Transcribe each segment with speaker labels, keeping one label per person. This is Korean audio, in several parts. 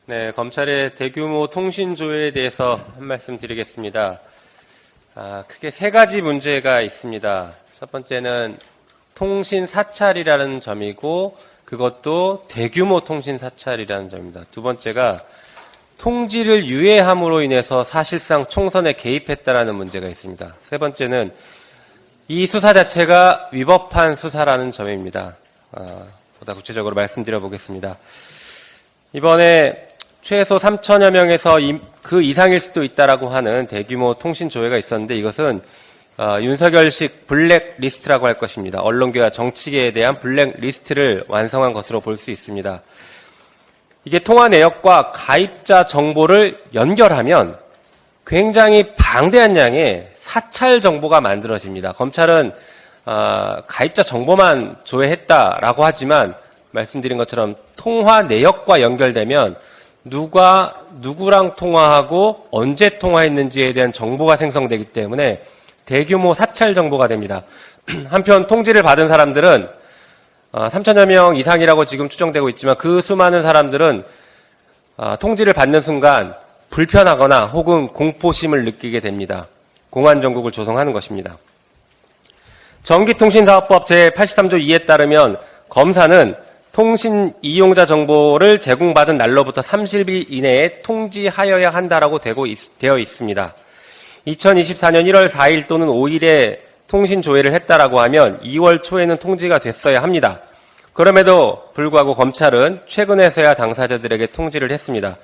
Speaker 1: 네, 검찰의 대규모 통신 조회에 대해서 한 말씀 드리겠습니다. 크게 세 가지 문제가 있습니다. 첫 번째는 통신 사찰이라는 점이고 그것도 대규모 통신 사찰이라는 점입니다. 두 번째가 통지를 유예함으로 인해서 사실상 총선에 개입했다라는 문제가 있습니다. 세 번째는 이 수사 자체가 위법한 수사라는 점입니다. 보다 구체적으로 말씀드려 보겠습니다. 이번에 최소 3천여 명에서 그 이상일 수도 있다라고 하는 대규모 통신 조회가 있었는데 이것은 윤석열식 블랙리스트라고 할 것입니다. 언론계와 정치계에 대한 블랙리스트를 완성한 것으로 볼 수 있습니다. 이게 통화 내역과 가입자 정보를 연결하면 굉장히 방대한 양의 사찰 정보가 만들어집니다. 검찰은 가입자 정보만 조회했다라고 하지만 말씀드린 것처럼 통화 내역과 연결되면 누가 누구랑 통화하고 언제 통화했는지에 대한 정보가 생성되기 때문에 대규모 사찰 정보가 됩니다. 한편 통지를 받은 사람들은 3천여 명 이상이라고 지금 추정되고 있지만 그 수많은 사람들은 통지를 받는 순간 불편하거나 혹은 공포심을 느끼게 됩니다. 공안정국을 조성하는 것입니다. 전기통신사업법 제83조 2에 따르면 검사는 통신 이용자 정보를 제공받은 날로부터 30일 이내에 통지하여야 한다라고 되어 있습니다. 2024년 1월 4일 또는 5일에 통신 조회를 했다라고 하면 2월 초에는 통지가 됐어야 합니다. 그럼에도 불구하고 검찰은 최근에서야 당사자들에게 통지를 했습니다.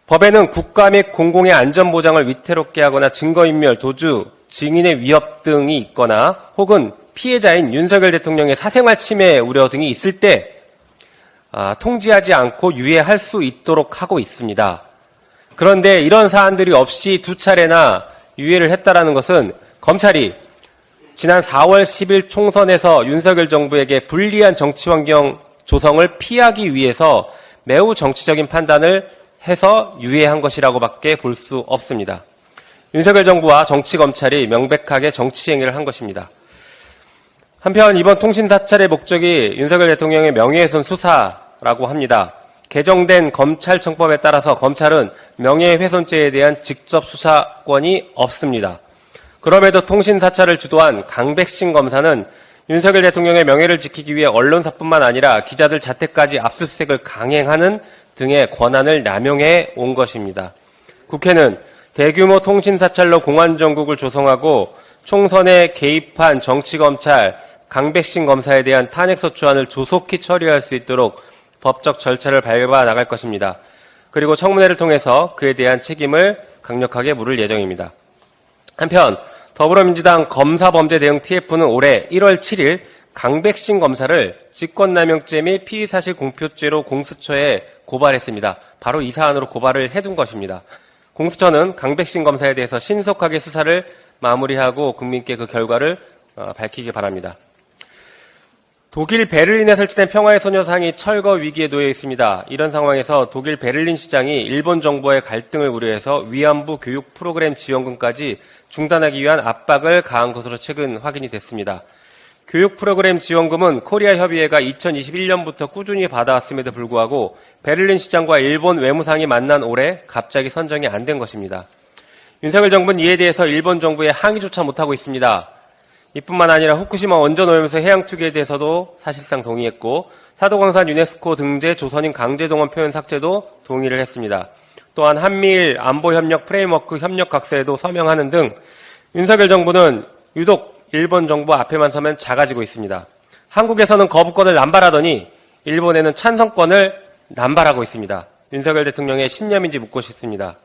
Speaker 1: 법에는 국가 및 공공의 안전보장을 위태롭게 하거나 증거인멸, 도주, 증인의 위협 등이 있거나 혹은 피해자인 윤석열 대통령의 사생활 침해 우려 등이 있을 때 통지하지 않고 유예할 수 있도록 하고 있습니다. 그런데 이런 사안들이 없이 두 차례나 유예를 했다라는 것은 검찰이 지난 4월 10일 총선에서 윤석열 정부에게 불리한 정치 환경 조성을 피하기 위해서 매우 정치적인 판단을 해서 유예한 것이라고밖에 볼 수 없습니다. 윤석열 정부와 정치검찰이 명백하게 정치행위를 한 것입니다. 한편 이번 통신사찰의 목적이 윤석열 대통령의 명예훼손 수사라고 합니다. 개정된 검찰청법에 따라서 검찰은 명예훼손죄에 대한 직접 수사권이 없습니다. 그럼에도 통신사찰을 주도한 강백신 검사는 윤석열 대통령의 명예를 지키기 위해 언론사뿐만 아니라 기자들 자택까지 압수수색을 강행하는 등의 권한을 남용해 온 것입니다. 국회는 대규모 통신사찰로 공안정국을 조성하고 총선에 개입한 정치검찰 강백신 검사에 대한 탄핵소추안을 조속히 처리할 수 있도록 법적 절차를 밟아 나갈 것입니다. 그리고 청문회를 통해서 그에 대한 책임을 강력하게 물을 예정입니다. 한편 더불어민주당 검사범죄대응 TF는 올해 1월 7일 강백신 검사를 직권남용죄 및 피의사실 공표죄로 공수처에 고발했습니다. 바로 이 사안으로 고발을 해둔 것입니다. 공수처는 강백신 검사에 대해서 신속하게 수사를 마무리하고 국민께 그 결과를 밝히기 바랍니다. 독일 베를린에 설치된 평화의 소녀상이 철거 위기에 놓여 있습니다. 이런 상황에서 독일 베를린 시장이 일본 정부와의 갈등을 우려해서 위안부 교육 프로그램 지원금까지 중단하기 위한 압박을 가한 것으로 최근 확인이 됐습니다. 교육 프로그램 지원금은 코리아 협의회가 2021년부터 꾸준히 받아왔음에도 불구하고 베를린 시장과 일본 외무상이 만난 올해 갑자기 선정이 안 된 것입니다. 윤석열 정부는 이에 대해서 일본 정부에 항의조차 못하고 있습니다. 이뿐만 아니라 후쿠시마 원전오염수 해양 투기에 대해서도 사실상 동의했고 사도광산 유네스코 등재 조선인 강제동원 표현 삭제도 동의를 했습니다. 또한 한미일 안보협력 프레임워크 협력 각서에도 서명하는 등 윤석열 정부는 유독 일본 정부 앞에만 서면 작아지고 있습니다. 한국에서는 거부권을 남발하더니 일본에는 찬성권을 남발하고 있습니다. 윤석열 대통령의 신념인지 묻고 싶습니다.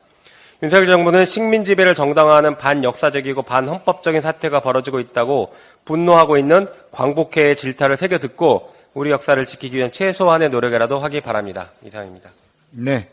Speaker 1: 윤석열 정부는 식민 지배를 정당화하는 반역사적이고 반헌법적인 사태가 벌어지고 있다고 분노하고 있는 광복회의 질타를 새겨 듣고 우리 역사를 지키기 위한 최소한의 노력이라도 하기 바랍니다. 이상입니다.
Speaker 2: 네.